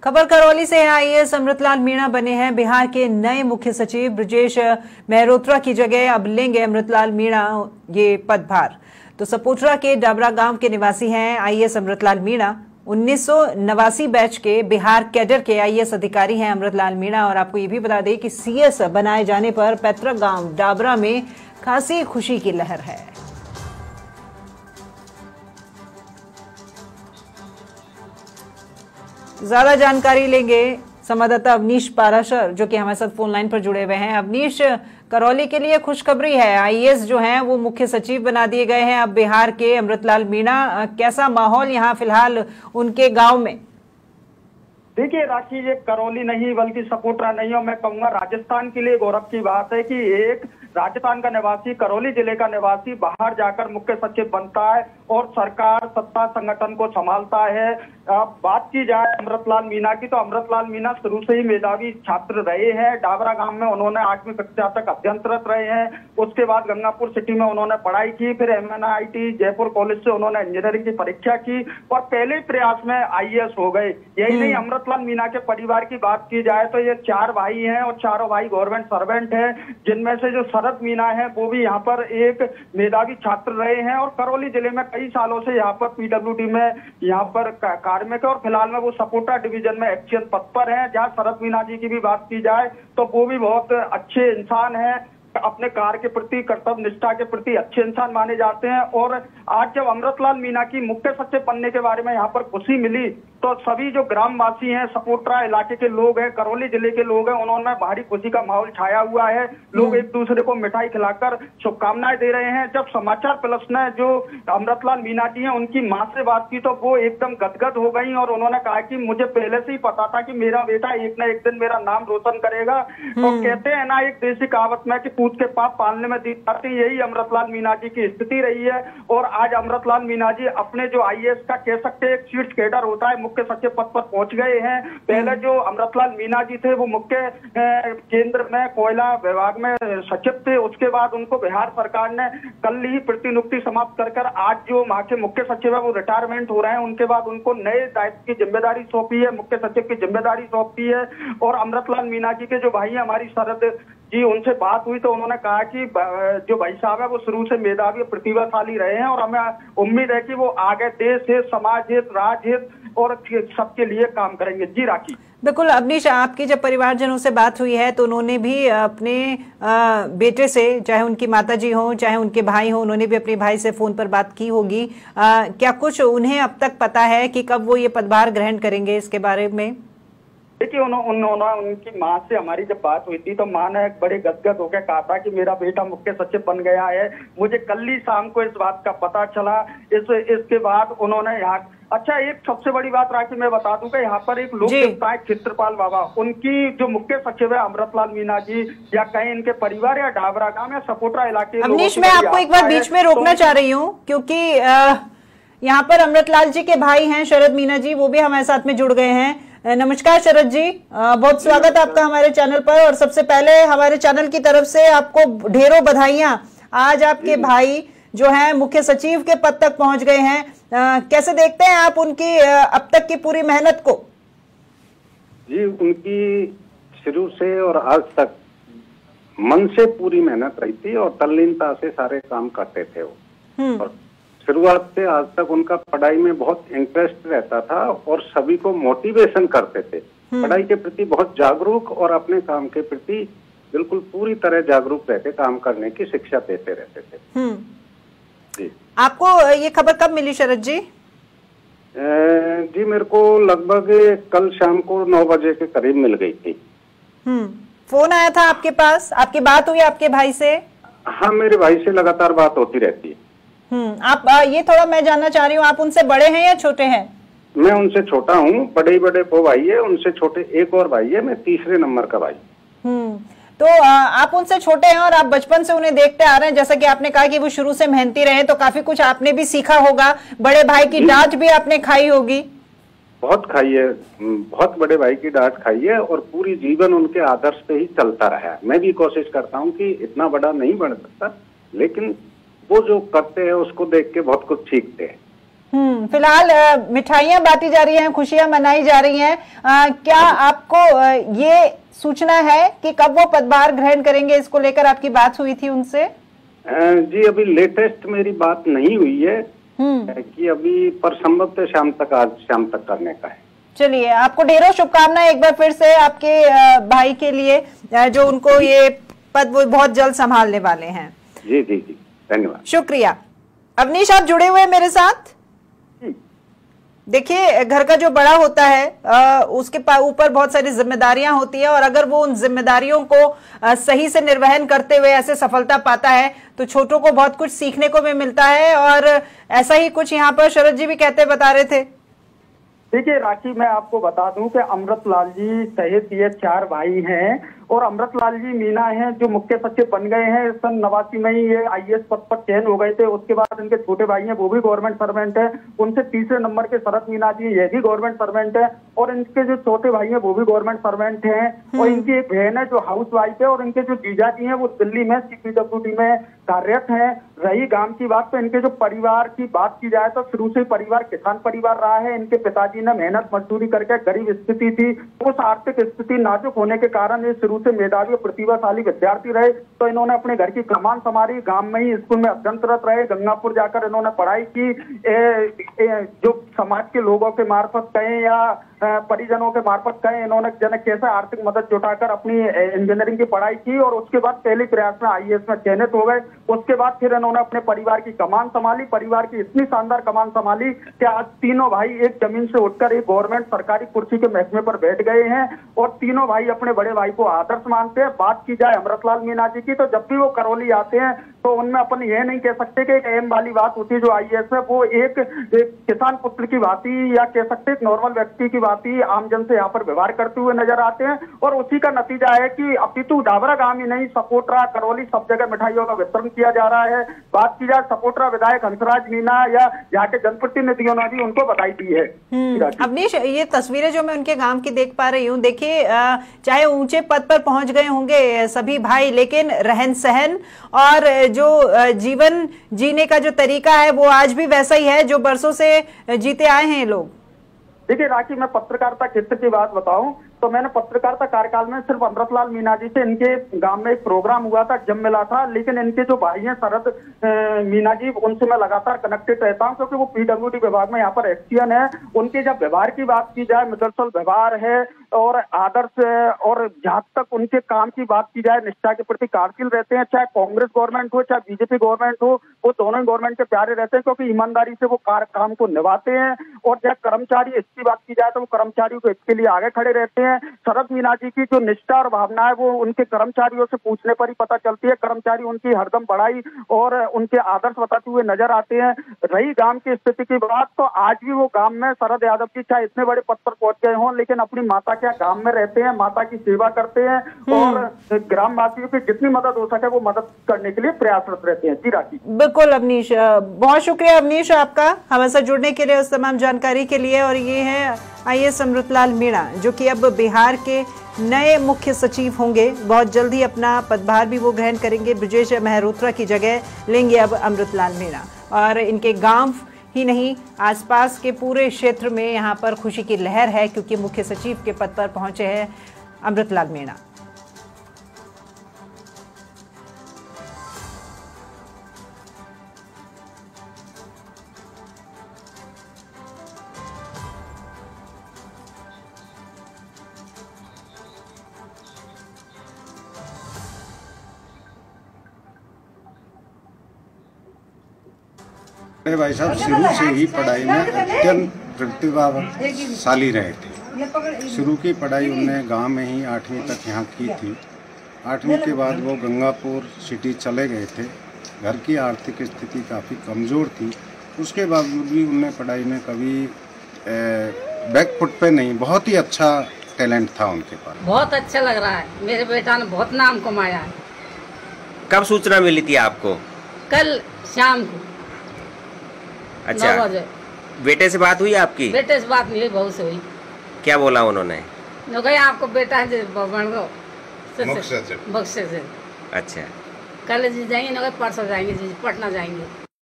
खबर करौली से है। आईएएस अमृतलाल मीणा बने हैं बिहार के नए मुख्य सचिव। ब्रजेश मेहरोत्रा की जगह अब लेंगे अमृतलाल मीणा ये पदभार। तो सपोटरा के डाबरा गांव के निवासी हैं आईएएस अमृतलाल मीणा। 1989 बैच के बिहार कैडर के आईएएस अधिकारी हैं अमृतलाल मीणा। और आपको ये भी बता दें कि सीएस बनाए जाने पर पैतृक गांव डाबरा में खासी खुशी की लहर है। ज्यादा जानकारी लेंगे संवाददाता अवनीश पाराशर जो कि हमारे साथ फोन लाइन पर जुड़े हुए हैं। अवनीश, करौली के लिए खुशखबरी है, आईएएस जो हैं वो मुख्य सचिव बना दिए गए हैं अब बिहार के अमृतलाल मीणा। कैसा माहौल यहाँ फिलहाल उनके गांव में? देखिए राखी, ये करौली नहीं बल्कि सपोटरा नहीं, और मैं कहूंगा राजस्थान के लिए गौरव की बात है कि एक राजस्थान का निवासी, करौली जिले का निवासी बाहर जाकर मुख्य सचिव बनता है और सरकार सत्ता संगठन को संभालता है। बात की जाए अमृतलाल मीणा की, तो अमृतलाल मीणा शुरू से ही मेधावी छात्र रहे हैं। डाबरा गांव में उन्होंने 8वीं कक्षा तक अध्ययनरत रहे हैं। उसके बाद गंगापुर सिटी में उन्होंने पढ़ाई की, फिर MNIT जयपुर कॉलेज से उन्होंने इंजीनियरिंग की परीक्षा की और पहले प्रयास में आईएएस हो गए। यही नहीं, अमृतलाल मीणा के परिवार की बात की जाए तो ये 4 भाई हैं और चारों भाई गवर्नमेंट सर्वेंट हैं, जिनमें से जो शरद मीणा है वो भी यहाँ पर एक मेधावी छात्र रहे हैं और करौली जिले में कई सालों से यहाँ पर PWD में यहाँ पर कार्मिक है और फिलहाल में वो सपोटा डिवीजन में एक्शन पद पर है। जहाँ शरद मीणा जी की भी बात की जाए तो वो भी बहुत अच्छे इंसान हैं, अपने कार्य के प्रति, कर्तव्य निष्ठा के प्रति अच्छे इंसान माने जाते हैं। और आज जब अमृतलाल मीणा की मुख्य सचिव बनने के बारे में यहाँ पर खुशी मिली तो सभी जो ग्रामवासी हैं, सपोटरा इलाके के लोग हैं, करौली जिले के लोग हैं, उन्होंने भारी खुशी का माहौल छाया हुआ है। लोग एक दूसरे को मिठाई खिलाकर शुभकामनाएं दे रहे हैं। जब समाचार प्लस ने जो अमृतलाल मीणा जी हैं उनकी मां से बात की तो वो एकदम गदगद हो गई और उन्होंने कहा कि मुझे पहले से ही पता था कि मेरा बेटा एक न एक दिन मेरा नाम रोशन करेगा। तो कहते हैं ना, एक देसी कहावत में कि पूत के पाप पालने में दी जाती, यही अमृतलाल मीणा जी की स्थिति रही है। और आज अमृतलाल मीणा जी अपने जो आईएएस का कह सकते हैं एक शीर्ष कैडर होता है, मुख्य सचिव पद पर पहुंच गए हैं। पहले जो अमृतलाल मीणा जी थे वो मुख्य केंद्र में कोयला विभाग में सचिव थे। उसके बाद उनको बिहार सरकार ने कल ही प्रतिनियुक्ति समाप्त कर आज जो वहां के मुख्य सचिव है वो रिटायरमेंट हो रहे हैं। उनके बाद उनको नए दायित्व की जिम्मेदारी सौंपी है, मुख्य सचिव की जिम्मेदारी सौंपी है। और अमृतलाल मीणा जी के जो भाई है हमारी शरद जी, उनसे बात हुई तो उन्होंने कहा कि जो भाई साहब है वो शुरू से मेधावी और प्रतिभाशाली रहे हैं और हमें उम्मीद है कि वो आगे देश हित, समाज हित, राज्य हित और सबके लिए काम करेंगे। जी राखी। बिल्कुल अवनीश, आपकी जब परिवारजनों से बात हुई है तो उन्होंने भी अपने बेटे से, चाहे उनकी माताजी हो चाहे उनके भाई हो, उन्होंने भी अपने भाई से फोन पर बात की होगी। क्या कुछ उन्हें अब तक पता है कि कब वो ये पदभार ग्रहण करेंगे, इसके बारे में? देखिए उनकी माँ से हमारी जब बात हुई थी तो माँ ने बड़े गदगद होकर कहा था कि मेरा बेटा मुख्य सचिव बन गया है। मुझे कल ही शाम को इस बात का पता चला। इसके बाद उन्होंने यहाँ, अच्छा एक सबसे बड़ी बात राखी मैं बता दूं कि यहाँ पर एक लोक देवता है क्षेत्रपाल बाबा, उनकी जो मुख्य सचिव है अमृतलाल मीणा जी, या कहीं इनके परिवार या डाबरा गांव या सपोटरा इलाके। अवनीश, मैं आपको एक बार बीच में रोकना चाह रही हूँ क्योंकि यहाँ पर अमृतलाल जी के भाई हैं शरद मीणा जी, वो भी हमारे साथ में जुड़ गए हैं। नमस्कार शरद जी, बहुत स्वागत आपका हमारे चैनल पर। और सबसे पहले हमारे चैनल की तरफ से आपको ढेरों बधाइयां। आज आपके भाई जो हैं मुख्य सचिव के पद तक पहुंच गए हैं। कैसे देखते हैं आप उनकी अब तक की पूरी मेहनत को? जी, उनकी शुरू से और आज तक मन से पूरी मेहनत रही थी और तल्लीनता से सारे काम करते थे वो। और शुरुआत से आज तक उनका पढ़ाई में बहुत इंटरेस्ट रहता था और सभी को मोटिवेशन करते थे। पढ़ाई के प्रति बहुत जागरूक और अपने काम के प्रति बिल्कुल पूरी तरह जागरूक रहते, काम करने की शिक्षा देते रहते थे। जी, आपको ये खबर कब मिली शरद जी? जी, मेरे को लगभग कल शाम को 9 बजे के करीब मिल गई थी। फोन आया था आपके पास? आपकी बात हुई आपके भाई से? हाँ, मेरे भाई से लगातार बात होती रहती है। आप ये थोड़ा मैं जानना चाह रही हूँ, आप उनसे बड़े हैं या छोटे हैं? मैं उनसे छोटा हूँ, बड़े वो भाई है, उनसे छोटे एक और भाई है, मैं तीसरे नंबर का भाई। तो आप उनसे छोटे हैं और आप बचपन से उन्हें देखते आ रहे हैं, जैसा कि आपने कहा कि वो शुरू से मेहनती रहे, तो काफी कुछ आपने भी सीखा होगा। बड़े भाई की डांट भी आपने खाई होगी? बहुत खाई है, बहुत बड़े भाई की डांट खाई है और पूरी जीवन उनके आदर्श पे ही चलता रहा है। मैं भी कोशिश करता हूँ कि इतना बड़ा नहीं बन सकता, लेकिन वो जो करते हैं उसको देख के बहुत कुछ सीखते हैं। फिलहाल मिठाइयां बांटी जा रही हैं, खुशियां मनाई जा रही हैं। क्या आपको ये सूचना है कि कब वो पदभार ग्रहण करेंगे? इसको लेकर आपकी बात हुई थी उनसे? जी अभी लेटेस्ट मेरी बात नहीं हुई है कि अभी, पर संभवतः शाम तक, आज शाम तक करने का है। चलिए, आपको ढेरों शुभकामनाएं एक बार फिर से आपके भाई के लिए, जो उनको ये पद वो बहुत जल्द संभालने वाले हैं। जी जी जी, धन्यवाद, शुक्रिया। अवनीश, आप जुड़े हुए मेरे साथ। देखिए, घर का जो बड़ा होता है उसके ऊपर बहुत सारी जिम्मेदारियां होती है, और अगर वो उन जिम्मेदारियों को सही से निर्वहन करते हुए ऐसे सफलता पाता है तो छोटों को बहुत कुछ सीखने को भी मिलता है। और ऐसा ही कुछ यहाँ पर शरद जी भी बता रहे थे। देखिए राखी, मैं आपको बता दूं कि अमृतलाल जी सहित ये 4 भाई हैं, और अमृतलाल जी मीना हैं जो मुख्य सचिव बन गए हैं। सन 89 में ही ये IAS पद पर चयन हो गए थे। उसके बाद इनके छोटे भाई हैं, वो भी गवर्नमेंट सर्वेंट है। उनसे तीसरे नंबर के शरद मीना जी, ये भी गवर्नमेंट सर्वेंट है, और इनके जो छोटे भाई हैं वो भी गवर्नमेंट सर्वेंट हैं। और इनकी एक बहन है जो हाउस वाइफ है, और इनके जो जीजा जी हैं वो दिल्ली में CPWD में कार्यरत हैं। रही गांव की बात, तो इनके जो परिवार की बात की जाए तो शुरू से परिवार किसान परिवार रहा है। इनके पिताजी ने मेहनत मजदूरी करके, गरीब स्थिति थी, उस आर्थिक स्थिति नाजुक होने के कारण ये शुरू से मेधावी और प्रतिभाशाली विद्यार्थी रहे। तो इन्होंने अपने घर की कमान संभाली, गांव में ही स्कूल में अध्ययनरत रहे। गंगापुर जाकर इन्होंने पढ़ाई की। जो समाज के लोगों के मार्फत कहें या परिजनों के मार्फत कहें, इन्होंने कैसे आर्थिक मदद जुटाकर अपनी इंजीनियरिंग की पढ़ाई की, और उसके बाद पहले प्रयास में IAS में चयनित हो गए। उसके बाद फिर इन्होंने अपने परिवार की कमान संभाली। परिवार की इतनी शानदार कमान संभाली कि आज तीनों भाई एक जमीन से उठकर एक गवर्नमेंट सरकारी कुर्सी के महकमे पर बैठ गए हैं, और तीनों भाई अपने बड़े भाई को आदर्श मानते हैं। बात की जाए अमृतलाल मीना जी की, तो जब भी वो करौली आते हैं तो उनमें अपन ये नहीं कह सकते कि एक अहम वाली बात होती है जो IAS है, वो एक किसान पुत्र की भांति, या कह सकते एक नॉर्मल व्यक्ति की भांति आमजन से यहाँ पर व्यवहार करते हुए नजर आते हैं। और उसी का नतीजा है कि अपितु डाबरा गांव ही नहीं, सपोटरा, करौली, सब जगह मिठाइयों का वितरण किया जा रहा है। बात की जाए सपोटरा विधायक हंसराज मीना या यहाँ के जनप्रतिनिधियों ने भी उनको बधाई दी है। अवनीश, ये तस्वीरें जो मैं उनके गांव की देख पा रही हूँ, देखिए चाहे ऊंचे पद पर पहुंच गए होंगे सभी भाई, लेकिन रहन सहन और जो जीवन जीने का जो तरीका है वो आज भी वैसा ही है जो बरसों से जीते आए हैं लोग। देखिए राखी, मैं पत्रकारिता क्षेत्र की बात बताऊं तो मैंने पत्रकारिता कार्यकाल में सिर्फ अमृतलाल मीना जी से इनके गांव में एक प्रोग्राम हुआ था, जब मिला था। लेकिन इनके जो भाई हैं शरद मीना जी, उनसे मैं लगातार कनेक्टेड रहता हूं, क्योंकि वो PWD विभाग में यहाँ पर एक्सपीएन है। उनके जब व्यवहार की बात की जाए, मदरसल व्यवहार है और आदर्श है, और जहां तक उनके काम की बात की जाए, निष्ठा के प्रति कार्यशील रहते हैं। चाहे कांग्रेस गवर्नमेंट हो, चाहे BJP गवर्नमेंट हो, वो दोनों ही गवर्नमेंट के प्यारे रहते हैं, क्योंकि ईमानदारी से वो काम को निभाते हैं। और चाहे कर्मचारी इसकी बात की जाए तो वो कर्मचारियों को इसके लिए आगे खड़े रहते हैं। शरद मीना जी की जो निष्ठा और भावना है वो उनके कर्मचारियों से पूछने पर ही पता चलती है। कर्मचारी उनकी हरदम बढ़ाई और उनके आदर्श बताते हुए नजर आते हैं। रही गांव की स्थिति की बात, तो आज भी वो गांव में शरद यादव जी चाहे इतने बड़े पद पर पहुंच गए हों, लेकिन अपनी माता के गांव में रहते हैं, माता की सेवा करते हैं, और ग्रामवासियों की जितनी मदद हो सके वो मदद करने के लिए प्रयासरत रहते हैं। जी राखी। बिल्कुल अवनीश, बहुत शुक्रिया अवनीश आपका हमारे साथ जुड़ने के लिए, उस तमाम जानकारी के लिए। और ये है IAS अमृतलाल मीणा, जो कि अब बिहार के नए मुख्य सचिव होंगे। बहुत जल्द ही अपना पदभार भी वो ग्रहण करेंगे। ब्रजेश मेहरोत्रा की जगह लेंगे अब अमृतलाल मीणा। और इनके गांव ही नहीं, आसपास के पूरे क्षेत्र में यहाँ पर खुशी की लहर है, क्योंकि मुख्य सचिव के पद पर पहुंचे हैं अमृतलाल मीणा। मेरे भाई साहब शुरू से ही पढ़ाई में अत्यंत प्रतिभाशाली रहे थे। शुरू की पढ़ाई उन्होंने गांव में ही 8वीं तक यहाँ की थी। 8वीं के बाद वो गंगापुर सिटी चले गए थे। घर की आर्थिक स्थिति काफ़ी कमज़ोर थी, उसके बावजूद भी उन्होंने पढ़ाई में कभी बैकफुट पे नहीं, बहुत ही अच्छा टैलेंट था उनके पास। बहुत अच्छा लग रहा है, मेरे बेटा ने बहुत नाम कमाया है। कब सूचना मिली थी आपको? कल शाम को। अच्छा, बेटे से बात हुई आपकी? बेटे से बात नहीं हुई, बहू से हुई। क्या बोला उन्होंने? आपको बेटा है बक्से से। अच्छा, कल जी जाएंगे, परसों जाएंगे जी, पटना जाएंगे।